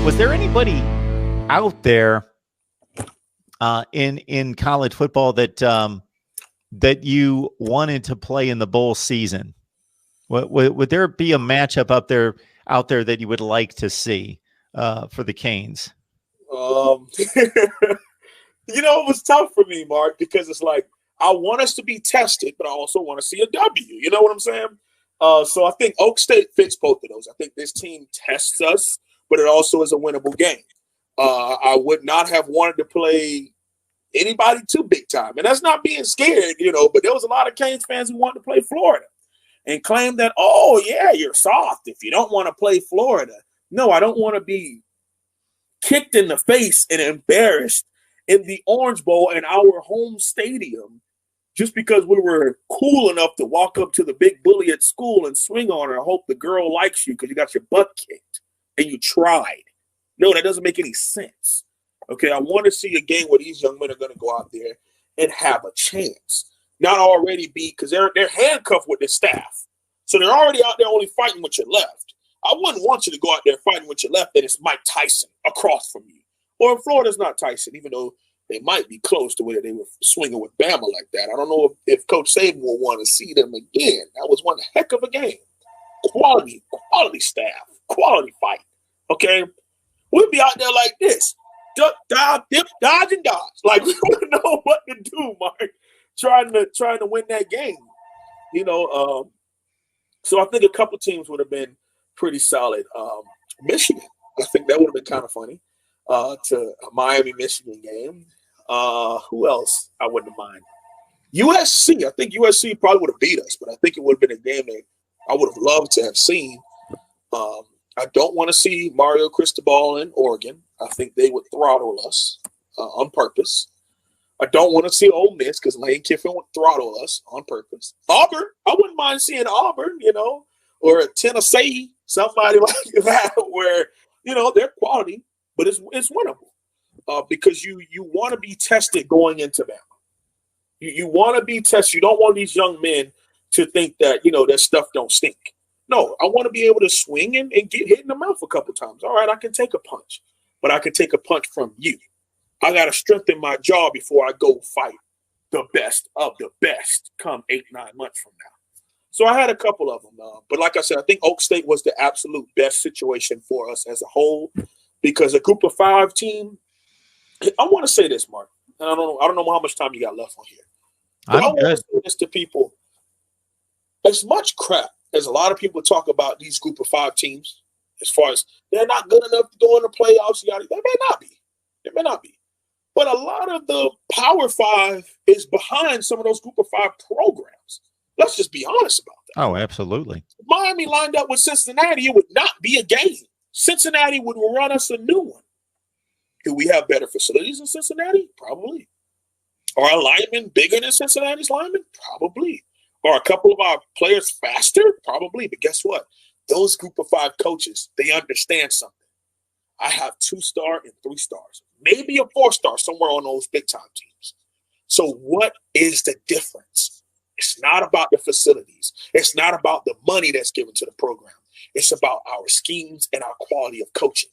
Was there anybody out there in college football that that you wanted to play in the bowl season? Would there be a matchup out there that you would like to see for the Canes? It was tough for me, Mark, because it's like I want us to be tested, but I also want to see a W. You know what I'm saying? So I think Oak State fits both of those. I think this team tests us, but it also is a winnable game. I would not have wanted to play anybody too big time. And that's not being scared, but there was a lot of Canes fans who wanted to play Florida and claim that, oh, yeah, you're soft if you don't want to play Florida. No, I don't want to be kicked in the face and embarrassed in the Orange Bowl in our home stadium just because we were cool enough to walk up to the big bully at school and swing on her and hope the girl likes you because you got your butt kicked and you tried. No, that doesn't make any sense. Okay, I want to see a game where these young men are going to go out there and have a chance. Not already because they're handcuffed with their staff. So they're already out there only fighting with your left. I wouldn't want you to go out there fighting with your left and it's Mike Tyson across from you. Or Florida's not Tyson, even though they might be close to where they were swinging with Bama like that. I don't know if Coach Saban will want to see them again. That was one heck of a game. Quality staff, quality fight. Okay? We'd be out there like this. Duck, dive, dip, dodge, and dodge. Like, we wouldn't know what to do, Mark, trying to win that game. So I think a couple teams would have been pretty solid. Michigan, I think that would have been kind of funny. To a Miami-Michigan game. Who else I wouldn't mind? USC. I think USC probably would have beat us, but I think it would have been a game that I would have loved to have seen. I don't want to see Mario Cristobal in Oregon. I think they would throttle us on purpose. I don't want to see Ole Miss because Lane Kiffin would throttle us on purpose. Auburn. I wouldn't mind seeing Auburn, or Tennessee, somebody like that where, they're quality. But it's winnable because you want to be tested going into Bama. You want to be tested. You don't want these young men to think that, that stuff don't stink. No, I want to be able to swing and get hit in the mouth a couple times. All right, I can take a punch, but I can take a punch from you. I got to strengthen my jaw before I go fight the best of the best come 8-9 months from now. So I had a couple of them. But like I said, I think Oak State was the absolute best situation for us as a whole. Because a group of 5 team, I want to say this, Mark. I don't know how much time you got left on here. But I want to say this to people. As much crap as a lot of people talk about these group of 5 teams, as far as they're not good enough to go in the playoffs, they may not be. But a lot of the Power 5 is behind some of those group of 5 programs. Let's just be honest about that. Oh, absolutely. If Miami lined up with Cincinnati, it would not be a game. Cincinnati would run us a new one. Do we have better facilities in Cincinnati? Probably. Are our linemen bigger than Cincinnati's linemen? Probably. Are a couple of our players faster? Probably. But guess what? Those group of 5 coaches, they understand something. I have 2-star and 3 stars. Maybe a 4-star somewhere on those big-time teams. So what is the difference? It's not about the facilities. It's not about the money that's given to the program. It's about our schemes and our quality of coaching.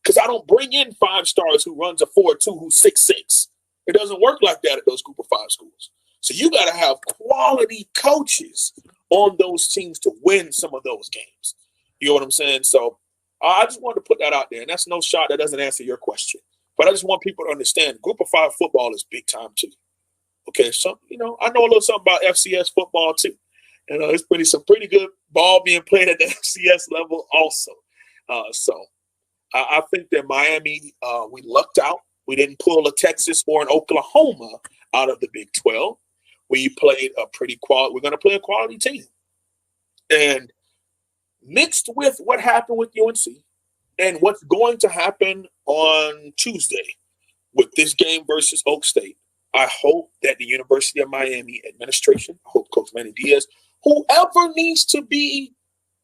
Because I don't bring in 5 stars who runs a 4.2 who's 6'6". It doesn't work like that at those group of 5 schools. So you got to have quality coaches on those teams to win some of those games. You know what I'm saying? So I just wanted to put that out there. And that's no shot. That doesn't answer your question. But I just want people to understand group of 5 football is big time too. Okay, so, I know a little something about FCS football too. It's some pretty good ball being played at the FCS level also. So I think that Miami, we lucked out. We didn't pull a Texas or an Oklahoma out of the Big 12. We played a pretty quality. We're going to play a quality team. And mixed with what happened with UNC and what's going to happen on Tuesday with this game versus Oak State, I hope that the University of Miami administration, I hope Coach Manny Diaz, whoever needs to be,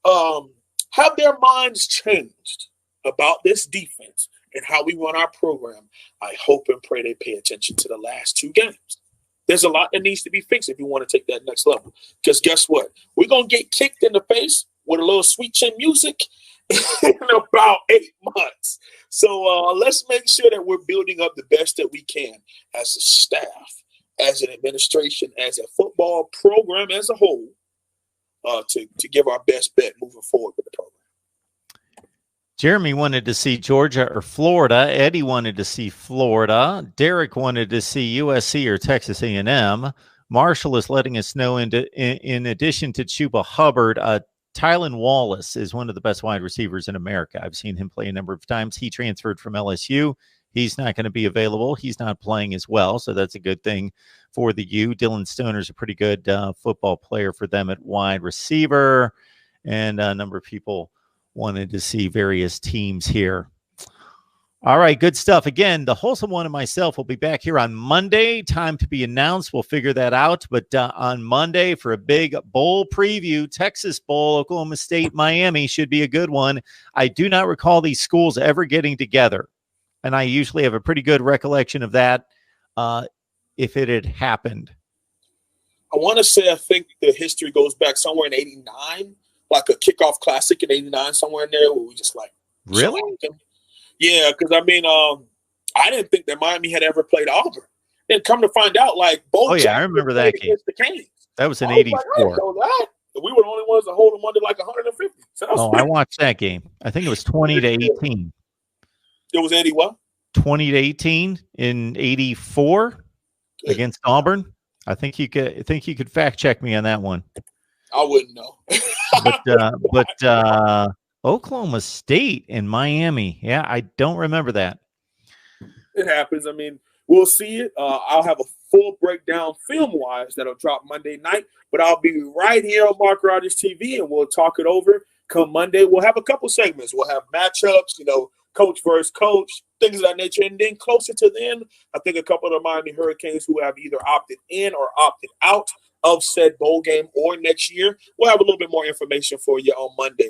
have their minds changed about this defense and how we run our program, I hope and pray they pay attention to the last 2 games. There's a lot that needs to be fixed if you want to take that next level. Because guess what? We're going to get kicked in the face with a little sweet chin music in about 8 months. So let's make sure that we're building up the best that we can as a staff, as an administration, as a football program as a whole, to give our best bet moving forward with the program. Jeremy wanted to see Georgia or Florida. Eddie wanted to see Florida. Derek wanted to see USC or Texas A&M. Marshall is letting us know in addition to Chuba Hubbard, Tylan Wallace is one of the best wide receivers in America. I've seen him play a number of times. He transferred from LSU. He's not going to be available. He's not playing as well, so that's a good thing for the U. Dylan Stoner's a pretty good football player for them at wide receiver, and a number of people wanted to see various teams here. All right, good stuff. Again, the Wholesome One and myself will be back here on Monday. Time to be announced. We'll figure that out. But on Monday for a big bowl preview, Texas Bowl, Oklahoma State, Miami should be a good one. I do not recall these schools ever getting together, and I usually have a pretty good recollection of that if it had happened. I want to say I think the history goes back somewhere in '89, like a kickoff classic in '89, somewhere in there where we just like really. Yeah, because I mean, I didn't think that Miami had ever played Auburn. And come to find out, like both. Oh yeah, I remember that game. The Canes. That was in '84. We were the only ones to hold them under like 150. So I watched that game. I think it was 20-18. It was 80 what? 20-18 in '84 against Auburn. I think you could fact check me on that one. I wouldn't know. but Oklahoma State and Miami. Yeah, I don't remember that. It happens. I mean, we'll see it. I'll have a full breakdown film-wise that'll drop Monday night, but I'll be right here on Mark Rogers TV, and we'll talk it over. Come Monday, we'll have a couple segments. We'll have matchups, coach versus coach, things of that nature. And then closer to the end, I think a couple of the Miami Hurricanes who have either opted in or opted out of said bowl game or next year, we'll have a little bit more information for you on Monday.